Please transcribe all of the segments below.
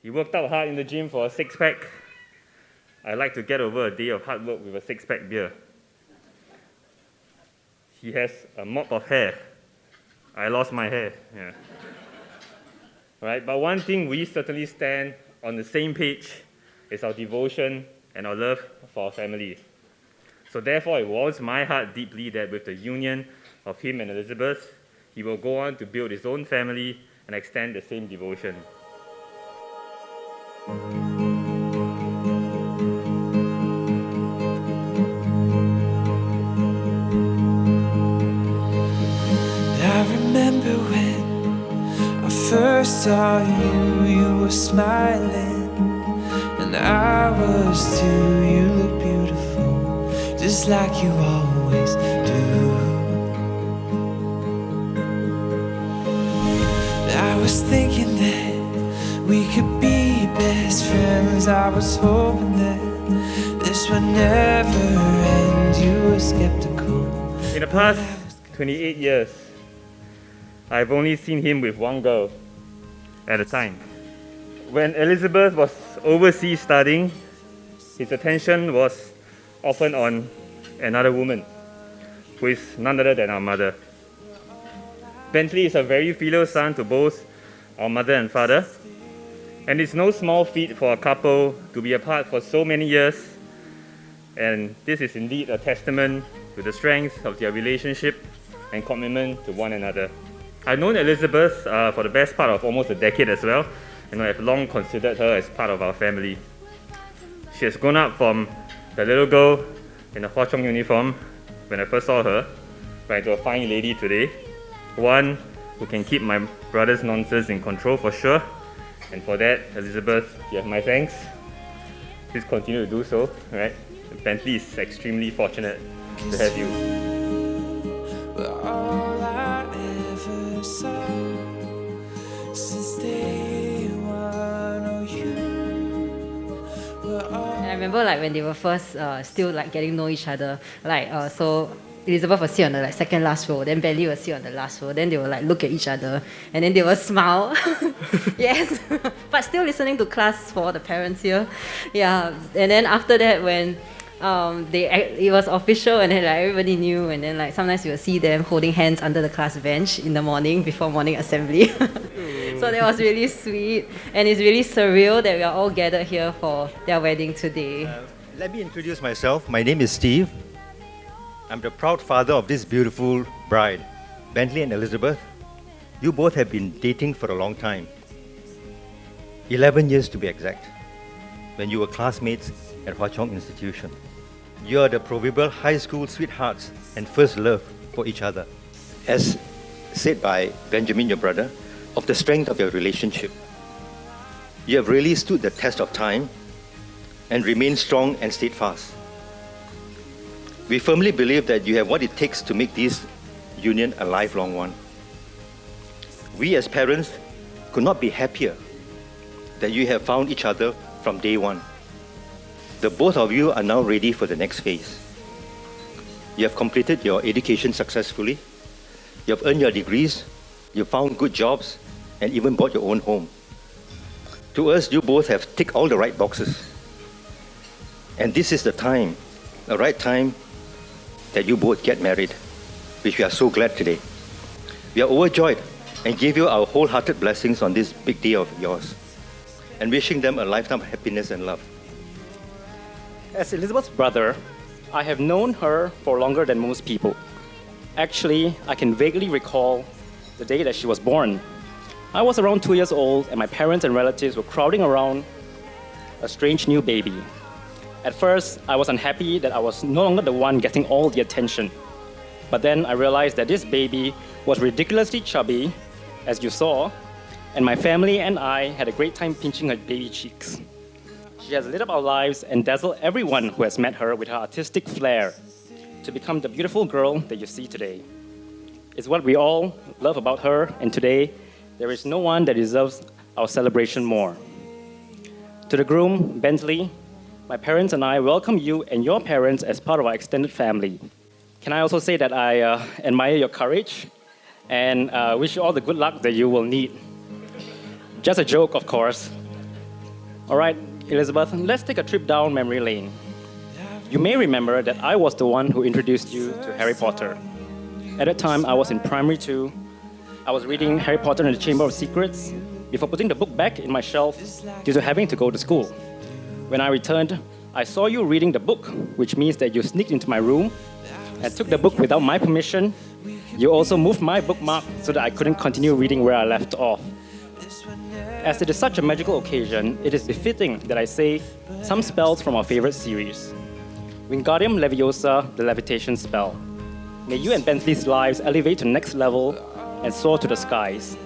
He worked out hard in the gym for a six-pack. I like to get over a day of hard work with a six-pack beer. He has a mop of hair. I lost my hair. Yeah. Right? But one thing we certainly stand on the same page is our devotion and our love for our family. So therefore, it warms my heart deeply that with the union of him and Elizabeth, he will go on to build his own family and extend the same devotion. I remember when I first saw you, you were smiling, and I was too. You look beautiful, just like you always do. I was thinking that we could be best friends. I was hoping that this would never end. You were skeptical. In the past 28 years, I've only seen him with one girl at a time. When Elizabeth was overseas studying, his attention was often on another woman, who is none other than our mother. Bentley is a very filial son to both our mother and father, and it's no small feat for a couple to be apart for so many years, and this is indeed a testament to the strength of their relationship and commitment to one another. I've known Elizabeth for the best part of almost a decade as well, and I've long considered her as part of our family. She has grown up from the little girl in a Hwa Chong uniform when I first saw her, right to a fine lady today, one who can keep my brother's nonsense in control for sure, and for that, Elizabeth, you have my thanks. Please continue to do so, right? Bentley is extremely fortunate to have you. I remember like when they were first still like getting to know each other, so Elizabeth will sit on the second last row, then Bentley will sit on the last row, then they will look at each other and then they will smile. Yes, but still listening to class for all the parents here. Yeah, and then after that when it was official and then everybody knew, and then sometimes you will see them holding hands under the class bench in the morning before morning assembly. So that was really sweet, and it's really surreal that we are all gathered here for their wedding today. Let me introduce myself. My name is Steve. I'm the proud father of this beautiful bride, Bentley and Elizabeth. You both have been dating for a long time. 11 years to be exact, when you were classmates at Hwa Chong Institution. You are the proverbial high school sweethearts and first love for each other. As said by Benjamin, your brother, of the strength of your relationship. You have really stood the test of time and remained strong and steadfast. We firmly believe that you have what it takes to make this union a lifelong one. We as parents could not be happier that you have found each other from day one. The both of you are now ready for the next phase. You have completed your education successfully. You have earned your degrees. You found good jobs and even bought your own home. To us, you both have ticked all the right boxes. And this is the time, the right time, that you both get married, which we are so glad today. We are overjoyed and give you our wholehearted blessings on this big day of yours, and wishing them a lifetime of happiness and love. As Elizabeth's brother, I have known her for longer than most people. Actually, I can vaguely recall the day that she was born. I was around 2 years old, and my parents and relatives were crowding around a strange new baby. At first, I was unhappy that I was no longer the one getting all the attention. But then I realized that this baby was ridiculously chubby, as you saw, and my family and I had a great time pinching her baby cheeks. She has lit up our lives and dazzled everyone who has met her with her artistic flair to become the beautiful girl that you see today. It's what we all love about her, and today, there is no one that deserves our celebration more. To the groom, Bentley, my parents and I welcome you and your parents as part of our extended family. Can I also say that I admire your courage and wish you all the good luck that you will need. Just a joke, of course. Alright, Elizabeth, let's take a trip down memory lane. You may remember that I was the one who introduced you to Harry Potter. At that time, I was in primary 2. I was reading Harry Potter and the Chamber of Secrets before putting the book back in my shelf due to having to go to school. When I returned, I saw you reading the book, which means that you sneaked into my room and took the book without my permission. You also moved my bookmark so that I couldn't continue reading where I left off. As it is such a magical occasion, it is befitting that I say some spells from our favorite series. Wingardium Leviosa, the levitation spell. May you and Bentley's lives elevate to the next level and soar to the skies.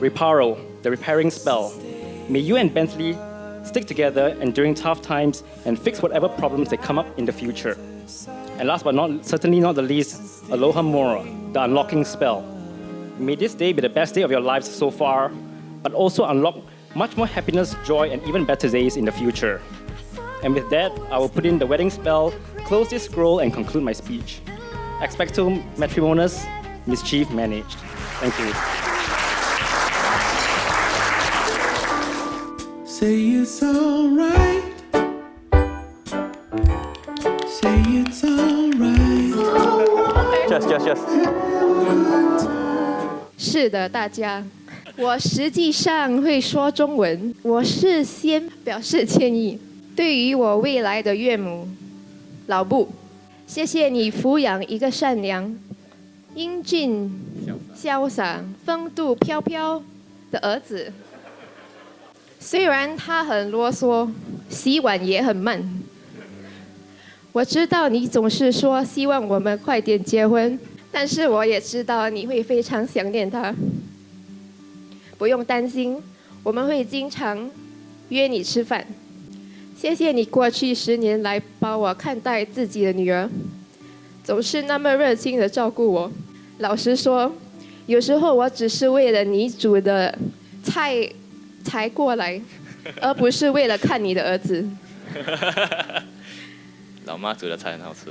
Reparo, the repairing spell. May you and Bentley stick together enduring tough times and fix whatever problems that come up in the future. And last but certainly not the least, Aloha Mora, the unlocking spell. May this day be the best day of your lives so far, but also unlock much more happiness, joy, and even better days in the future. And with that, I will put in the wedding spell, close this scroll, and conclude my speech. Expecto matrimonis, mischief managed. Thank you. Say it's alright. Say it's alright. Just. 是的，大家，我实际上会说中文，我事先表示歉意。对于我未来的岳母，老布，谢谢你抚养一个善良、英俊、潇洒、风度飘飘的儿子。虽然他很啰嗦，洗碗也很慢。我知道你总是说希望我们快点结婚，但是我也知道你会非常想念他。不用担心，我们会经常约你吃饭。谢谢你过去10年来把我看待自己的女儿，总是那么热情地照顾我。老实说，有时候我只是为了你煮的菜才过来，而不是为了看你的儿子。老妈煮的菜很好吃。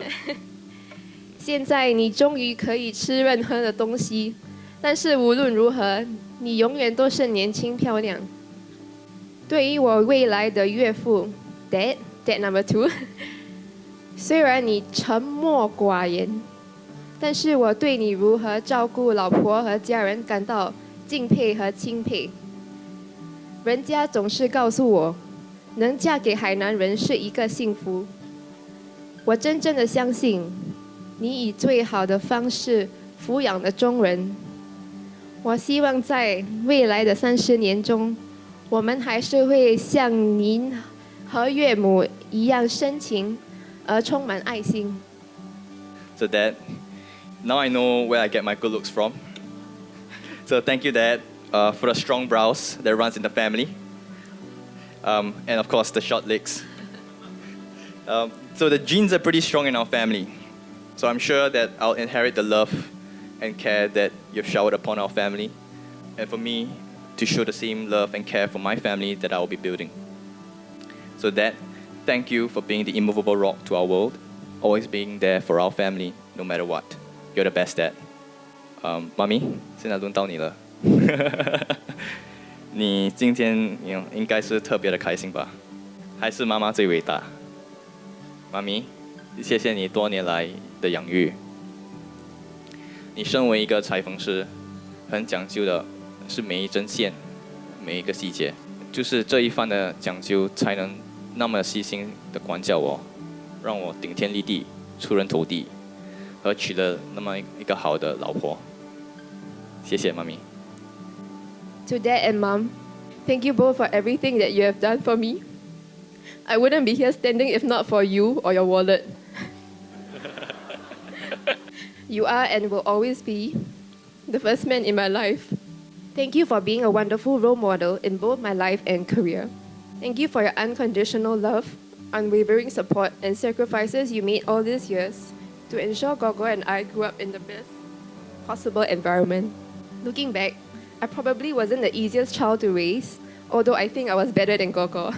现在你终于可以吃任何的东西，但是无论如何，你永远都是年轻漂亮。对于我未来的岳父 Dad number 2， 虽然你沉默寡言，但是我对你如何照顾老婆和家人感到敬佩和钦佩。人家总是告诉我，能嫁给海南人是一个幸福。我真正的相信，你以最好的方式抚养了中人。我希望在未来的30年中，我们还是会像您和岳母一样深情而充满爱心。So Dad, now I know where I get my good looks from. So thank you, Dad, for the strong brows that runs in the family, and of course the short legs. So the genes are pretty strong in our family. So I'm sure that I'll inherit the love and care that you've showered upon our family, and for me to show the same love and care for my family that I will be building. So Dad, thank you for being the immovable rock to our world, always being there for our family, no matter what. You're the best dad. 妈咪，现在轮到你了。你今天应该是特别的开心吧？还是妈妈最伟大？妈咪，谢谢你多年来的养育。你身为一个裁缝师，很讲究的是每一针线，每一个细节，就是这一番的讲究，才能那么细心的管教我，让我顶天立地、出人头地，而娶了那么一个好的老婆。谢谢妈咪。To Dad and Mom, thank you both for everything that you have done for me. I wouldn't be here standing if not for you or your wallet. You are and will always be the first man in my life. Thank you for being a wonderful role model in both my life and career. Thank you for your unconditional love, unwavering support, and sacrifices you made all these years to ensure Gogo and I grew up in the best possible environment. Looking back, I probably wasn't the easiest child to raise, although I think I was better than Gogo.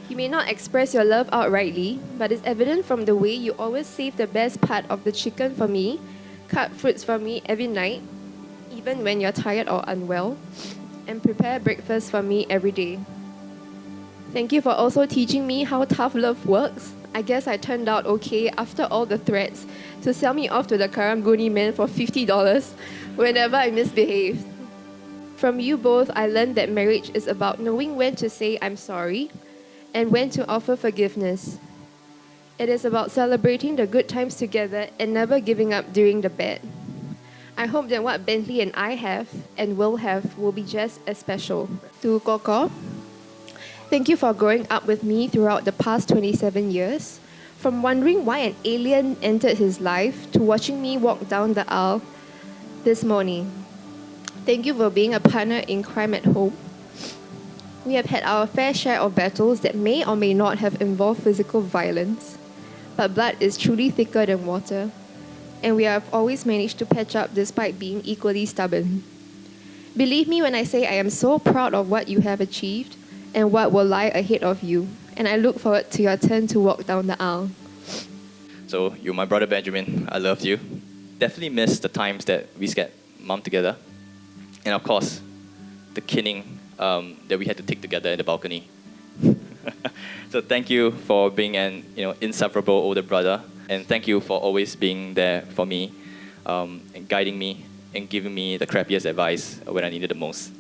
You may not express your love outrightly, but it's evident from the way you always save the best part of the chicken for me, cut fruits for me every night, even when you're tired or unwell, and prepare breakfast for me every day. Thank you for also teaching me how tough love works. I guess I turned out okay after all the threats to sell me off to the Karang-Guni man for $50 whenever I misbehaved. From you both, I learned that marriage is about knowing when to say I'm sorry and when to offer forgiveness. It is about celebrating the good times together and never giving up during the bad. I hope that what Bentley and I have and will have will be just as special. To Koko, thank you for growing up with me throughout the past 27 years. From wondering why an alien entered his life to watching me walk down the aisle this morning. Thank you for being a partner in crime at home. We have had our fair share of battles that may or may not have involved physical violence, but blood is truly thicker than water, and we have always managed to patch up despite being equally stubborn. Believe me when I say I am so proud of what you have achieved and what will lie ahead of you, and I look forward to your turn to walk down the aisle. So, you're my brother Benjamin. I love you. Definitely miss the times that we get mum together. And of course, the killing that we had to take together in the balcony. So thank you for being an inseparable older brother, and thank you for always being there for me, and guiding me and giving me the crappiest advice when I needed the most.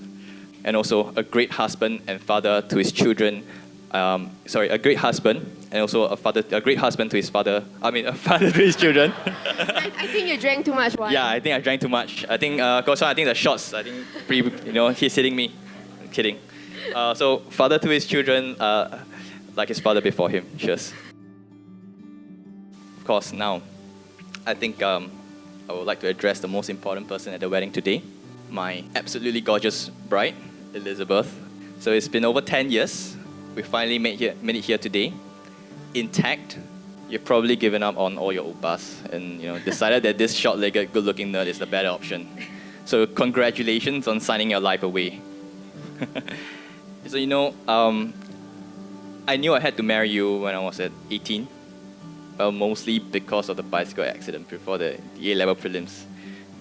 And also a great husband and father to his children. A great husband and also a great husband to his father. A father to his children. I think you drank too much wine. Yeah, I think I drank too much. I think the shots. I think he's hitting me. I'm kidding. So father to his children, like his father before him. Cheers. Of course, now I think I would like to address the most important person at the wedding today, my absolutely gorgeous bride, Elizabeth. So it's been over 10 years. We finally made it here today, intact. You've probably given up on all your oppas and decided that this short-legged, good-looking nerd is the better option. So congratulations on signing your life away. So I knew I had to marry you when I was at 18. Well, mostly because of the bicycle accident before the A-level prelims.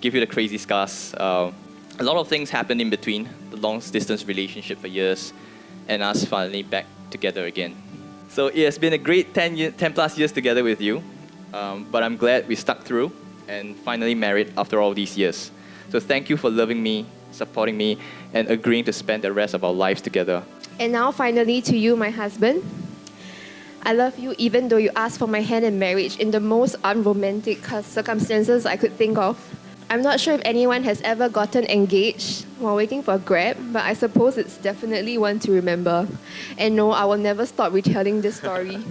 Give you the crazy scars. A lot of things happened in between, the long-distance relationship for years, and us finally back together again. So it has been a great 10 plus years together with you, but I'm glad we stuck through and finally married after all these years. So thank you for loving me, supporting me, and agreeing to spend the rest of our lives together. And now finally to you, my husband. I love you even though you asked for my hand in marriage in the most unromantic circumstances I could think of. I'm not sure if anyone has ever gotten engaged while waiting for a Grab, but I suppose it's definitely one to remember. And no, I will never stop retelling this story.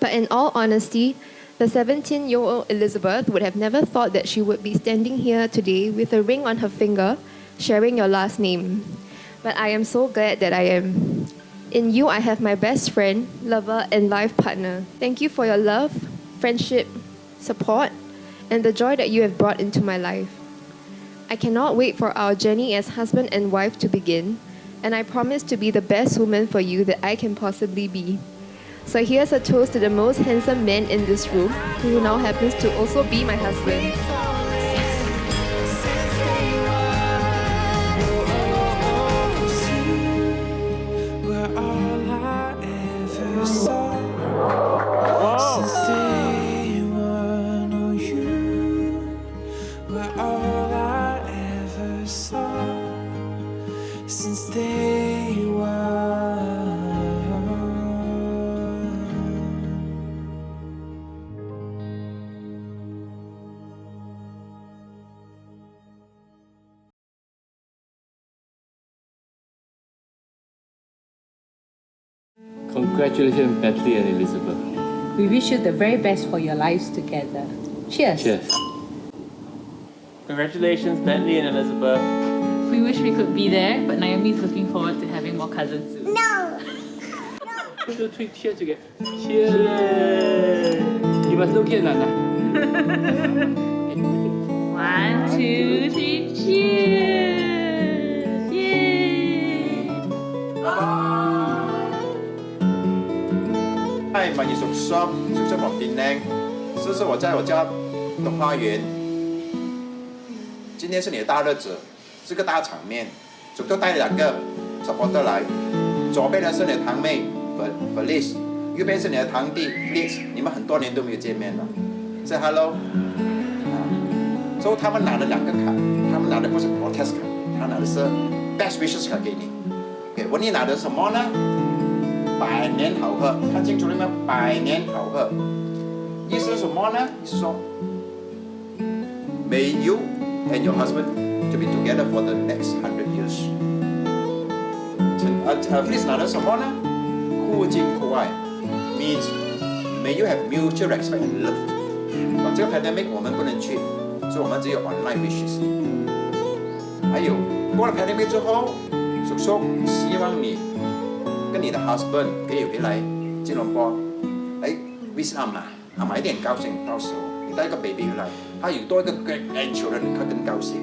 But in all honesty, the 17-year-old Elizabeth would have never thought that she would be standing here today with a ring on her finger, sharing your last name. But I am so glad that I am. In you, I have my best friend, lover, and life partner. Thank you for your love, friendship, support, and the joy that you have brought into my life. I cannot wait for our journey as husband and wife to begin, and I promise to be the best woman for you that I can possibly be. So here's a toast to the most handsome man in this room, who now happens to also be my husband. Congratulations, Bentley and Elizabeth. We wish you the very best for your lives together. Cheers. Cheers. Congratulations, Bentley and Elizabeth. We wish we could be there, but Naomi's looking forward to having more cousins soon. No! 1, 2, 3, cheers again. Cheers! You must look here, Nana. 1, 2, 3, cheers! Yay! 嗨，买一送双，送这房顶呢。这是我在我家的花园。今天是你的大日子，是个大场面，总共带2个 supporter 来，左边的是你的堂妹 Felice， 右边是你的堂弟 Flix， 你们很多年都没有见面了。Say hello。所以他们拿了2个卡，他们拿的不是 protest 卡，他拿的是 best wishes 卡给你。OK， 问你拿的什么呢？百年好合，看清楚了没有？百年好合，意思是什么呢？意思说 ，May you and your husband to be together for the next 100 years。Flix 拿的什么呢？互敬互爱 ，means May you have mutual respect and love。这个 pandemic 我们不能去，所以我们只有 online wishes。还有过了 pandemic 之后，叔叔希望你跟你的 husband 可以回来吉隆坡，visit 阿妈一定很高兴。到时候你带一个 baby 回来，他有多一个 grandchildren，他更高兴。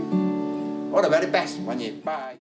All the very best， 欢迎，拜。